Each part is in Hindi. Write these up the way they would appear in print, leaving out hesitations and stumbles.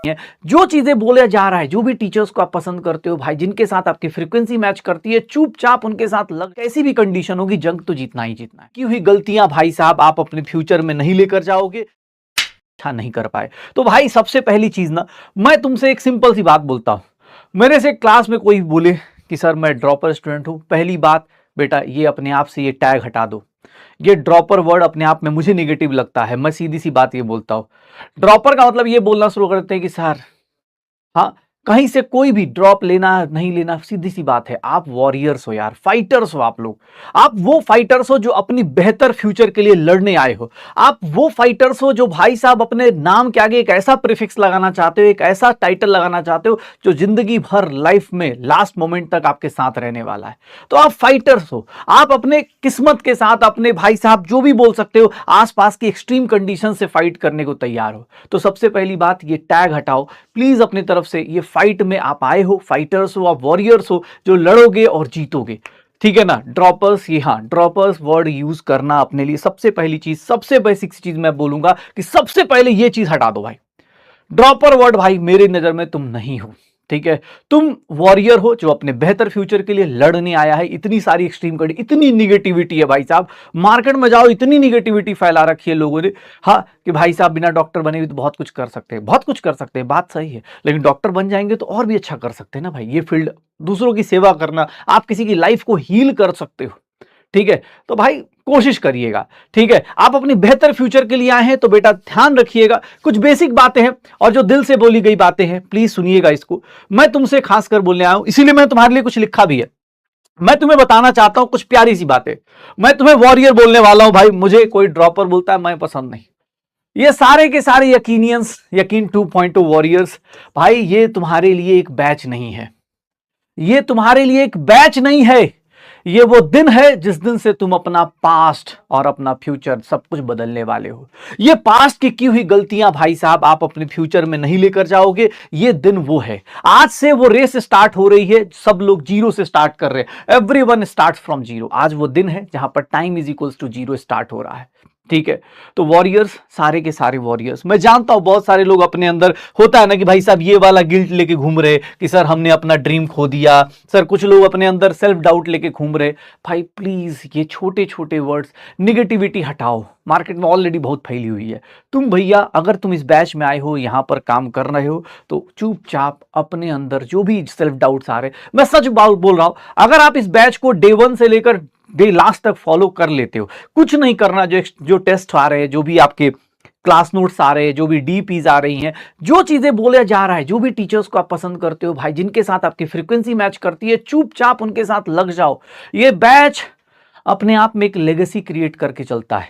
है। जो चीजें बोला जा रहा है, जो भी टीचर्स को आप पसंद करते हो भाई, जिनके साथ आपकी फ्रीक्वेंसी मैच करती है, चुपचाप उनके साथ लग, कैसी भी कंडीशन होगी जंग तो जीतना ही जीतना है। की हुई गलतियां भाई साहब आप अपने फ्यूचर में नहीं लेकर जाओगे, अच्छा नहीं कर पाए तो भाई सबसे पहली चीज ना, मैं तुमसे एक सिंपल सी बात बोलता हूं। मेरे से क्लास में कोई बोले कि सर मैं ड्रॉपर स्टूडेंट हूं, पहली बात बेटा ये अपने आप से ये टैग हटा दो। ये ड्रॉपर वर्ड अपने आप में मुझे नेगेटिव लगता है, मैं सीधी सी बात ये बोलता हूं। ड्रॉपर का मतलब ये बोलना शुरू करते हैं कि सर, हाँ, कहीं से कोई भी ड्रॉप लेना नहीं लेना सीधी सी बात है। आप वॉरियर्स हो यार, फाइटर्स हो आप लोग। आप वो फाइटर्स हो जो अपनी बेहतर फ्यूचर के लिए लड़ने आए हो। आप वो फाइटर्स हो जो भाई साहब अपने नाम के आगे एक ऐसा प्रीफिक्स लगाना चाहते हो, एक ऐसा टाइटल लगाना चाहते हो जो जिंदगी भर लाइफ में लास्ट मोमेंट तक आपके साथ रहने वाला है। तो आप फाइटर्स हो, आप अपने किस्मत के साथ, अपने भाई साहब जो भी बोल सकते हो, आसपास की एक्सट्रीम कंडीशन से फाइट करने को तैयार हो। तो सबसे पहली बात, ये टैग हटाओ प्लीज अपनी तरफ से। ये फाइट में आप आए हो, फाइटर्स हो, आप वॉरियर्स हो जो लड़ोगे और जीतोगे, ठीक है ना। ड्रॉपर्स, ये हाँ, ड्रॉपर्स वर्ड यूज करना अपने लिए सबसे पहली चीज, सबसे बेसिक चीज मैं बोलूंगा कि सबसे पहले ये चीज हटा दो भाई। ड्रॉपर वर्ड भाई मेरी नजर में तुम नहीं हो, ठीक है। तुम वॉरियर हो जो अपने बेहतर फ्यूचर के लिए लड़ने आया है। इतनी सारी एक्सट्रीम कंडीशन, इतनी निगेटिविटी है भाई साहब, मार्केट में जाओ इतनी निगेटिविटी फैला रखी है लोगों ने। हाँ कि भाई साहब बिना डॉक्टर बने भी तो बहुत कुछ कर सकते हैं, बहुत कुछ कर सकते हैं, बात सही है, लेकिन डॉक्टर बन जाएंगे तो और भी अच्छा कर सकते हैं ना भाई। ये फील्ड दूसरों की सेवा करना, आप किसी की लाइफ को हील कर सकते हो, ठीक है। तो भाई कोशिश करिएगा, ठीक है। आप अपनी बेहतर फ्यूचर के लिए आए हैं तो बेटा ध्यान रखिएगा, कुछ बेसिक बातें हैं और जो दिल से बोली गई बातें हैं प्लीज सुनिएगा इसको। मैं तुमसे खासकर बोलने आया हूं, इसीलिए मैंने तुम्हारे लिए कुछ लिखा भी है। मैं तुम्हें बताना चाहता हूं कुछ प्यारी सी बातें। मैं तुम्हें वॉरियर बोलने वाला हूं भाई, मुझे कोई ड्रॉपर बोलता है मैं पसंद नहीं। ये सारे के सारे यकीनियंस, यकीन 2.0 वॉरियर्स भाई, ये तुम्हारे लिए एक बैच नहीं है, ये तुम्हारे लिए एक बैच नहीं है। ये वो दिन है जिस दिन से तुम अपना पास्ट और अपना फ्यूचर सब कुछ बदलने वाले हो। ये पास्ट की हुई गलतियां भाई साहब आप अपने फ्यूचर में नहीं लेकर जाओगे। ये दिन वो है, आज से वो रेस स्टार्ट हो रही है, सब लोग जीरो से स्टार्ट कर रहे हैं, एवरीवन स्टार्ट्स फ्रॉम जीरो। आज वो दिन है जहां पर time is equals to zero start हो रहा है, ठीक है। तो वॉरियर्स, सारे के सारे वॉरियर्स, मैं जानता हूं बहुत सारे लोग अपने अंदर होता है ना कि भाई साहब ये वाला गिल्ट लेके घूम रहे कि सर हमने अपना ड्रीम खो दिया, सर कुछ लोग अपने अंदर सेल्फ डाउट लेके घूम रहे। भाई प्लीज ये छोटे छोटे वर्ड्स, निगेटिविटी हटाओ, मार्केट में ऑलरेडी बहुत फैली हुई है। तुम भैया अगर तुम इस बैच में आए हो, यहां पर काम कर रहे हो, तो चुपचाप अपने अंदर जो भी सेल्फ डाउट्स आ रहे, मैं सच बोल रहा हूं, अगर आप इस बैच को डे 1 से लेकर डे लास्ट तक फॉलो कर लेते हो, कुछ नहीं करना, जो टेस्ट आ रहे हैं, जो भी आपके क्लास नोट्स आ रहे हैं, जो भी डीपीज आ रही हैं, जो चीजें बोला जा रहा है, जो भी टीचर्स को आप पसंद करते हो भाई, जिनके साथ आपकी फ्रीक्वेंसी मैच करती है, चुपचाप उनके साथ लग जाओ। ये बैच अपने आप में एक लेगेसी क्रिएट करके चलता है।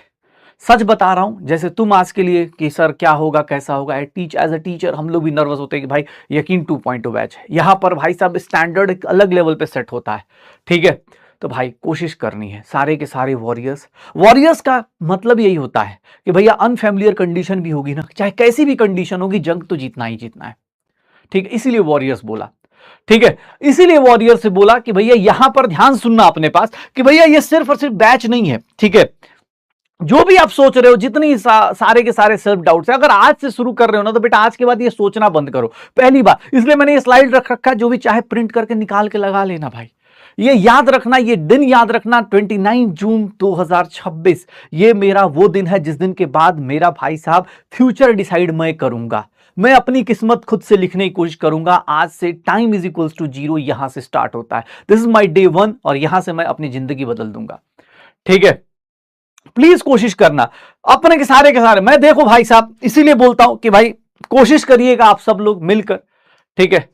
सच बता रहा हूं, जैसे तुम आज के लिए कि सर क्या होगा कैसा होगा, एज अ टीचर हम लोग भी नर्वस होते हैं कि भाई यकीन 2.0 बैच है, यहां पर भाई साहब स्टैंडर्ड एक अलग लेवल पे सेट होता है, ठीक है। तो भाई कोशिश करनी है, सारे के सारे वॉरियर्स का मतलब यही होता है कि भैया अनफैमिलियर कंडीशन भी होगी ना, चाहे कैसी भी कंडीशन होगी, जंग तो जीतना ही जीतना है, ठीक है। इसीलिए वॉरियर्स बोला, ठीक है, इसीलिए वॉरियर से बोला कि भैया यहां पर ध्यान सुनना अपने पास कि भैया ये सिर्फ और सिर्फ बैच नहीं है, ठीक है। जो भी आप सोच रहे हो, जितनी सारे के सारे सेल्फ डाउट्स है, अगर आज से शुरू कर रहे हो ना, तो बेटा आज के बाद ये सोचना बंद करो, पहली बात। इसलिए मैंने ये स्लाइड रख रखा है, जो भी चाहे प्रिंट करके निकाल के लगा लेना भाई। ये याद रखना, ये दिन याद रखना, 29 जून 2026 ये मेरा वो दिन है जिस दिन के बाद मेरा भाई साहब फ्यूचर डिसाइड मैं करूंगा, मैं अपनी किस्मत खुद से लिखने की कोशिश करूंगा। आज से time is equals to zero यहां से स्टार्ट होता है, दिस इज माई डे 1 और यहां से मैं अपनी जिंदगी बदल दूंगा, ठीक है। प्लीज कोशिश करना अपने के सारे, मैं देखो भाई साहब इसीलिए बोलता हूं कि भाई कोशिश करिएगा आप सब लोग मिलकर, ठीक है।